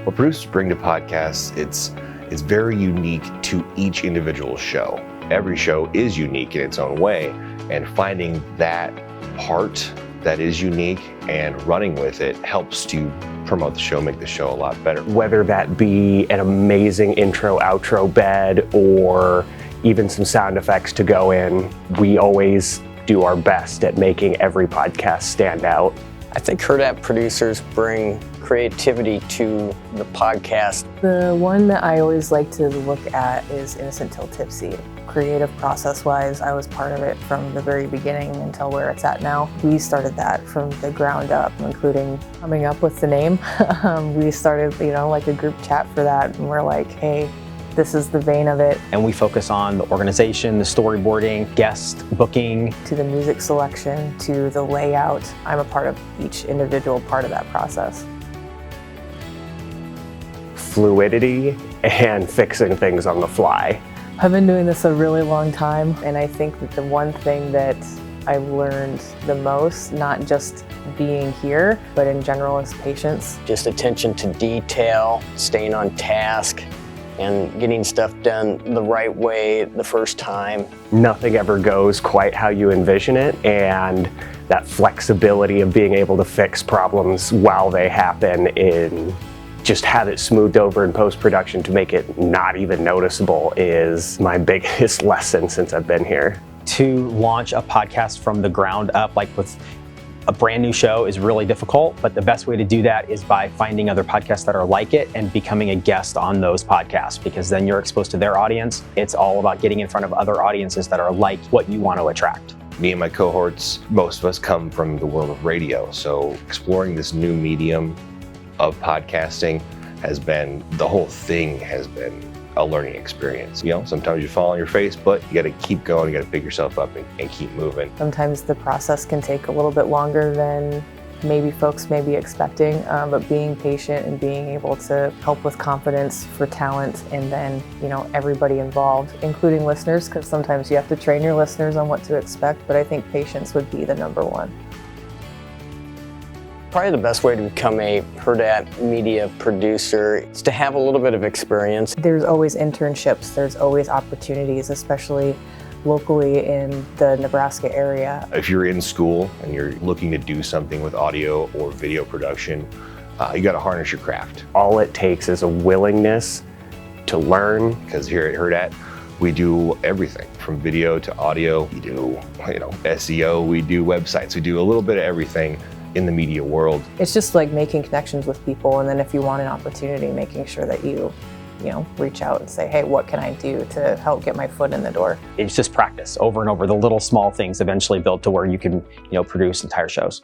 What producers bring to podcasts, it's very unique to each individual show. Every show is unique in its own way, and finding that part that is unique and running with it helps to promote the show, make the show a lot better. Whether that be an amazing intro, outro bed, or even some sound effects to go in, we always do our best at making every podcast stand out. I think Hurrdat producers bring creativity to the podcast. The one that I always like to look at is Innocent Till Tipsy. Creative process-wise, I was part of it from the very beginning until where it's at now. We started that from the ground up, including coming up with the name. We started, like a group chat for that, and we're like, hey, this is the vein of it. And we focus on the organization, the storyboarding, guest booking. To the music selection, to the layout. I'm a part of each individual part of that process. Fluidity and fixing things on the fly. I've been doing this a really long time, and I think that the one thing that I've learned the most, not just being here, but in general, is patience. Just attention to detail, staying on task, and getting stuff done the right way the first time. Nothing ever goes quite how you envision it, and that flexibility of being able to fix problems while they happen and just have it smoothed over in post-production to make it not even noticeable is my biggest lesson since I've been here. To launch a podcast from the ground up, like with a brand new show, is really difficult, but the best way to do that is by finding other podcasts that are like it and becoming a guest on those podcasts, because then you're exposed to their audience. It's all about getting in front of other audiences that are like what you want to attract. Me and my cohorts, most of us come from the world of radio, so exploring this new medium of podcasting the whole thing has been a learning experience. Sometimes you fall on your face, but you gotta keep going, you gotta pick yourself up and keep moving. Sometimes the process can take a little bit longer than maybe folks may be expecting, but being patient and being able to help with confidence for talent, and then, everybody involved, including listeners, because sometimes you have to train your listeners on what to expect, but I think patience would be the number one. Probably the best way to become a Hurrdat Media producer is to have a little bit of experience. There's always internships, there's always opportunities, especially locally in the Nebraska area. If you're in school and you're looking to do something with audio or video production, you gotta harness your craft. All it takes is a willingness to learn. Because here at Hurrdat, we do everything from video to audio. We do, SEO, we do websites, we do a little bit of everything in the media world. It's just like making connections with people, and then if you want an opportunity, making sure that you reach out and say, hey, what can I do to help get my foot in the door? It's just practice over and over. The little small things eventually build to where you can, produce entire shows.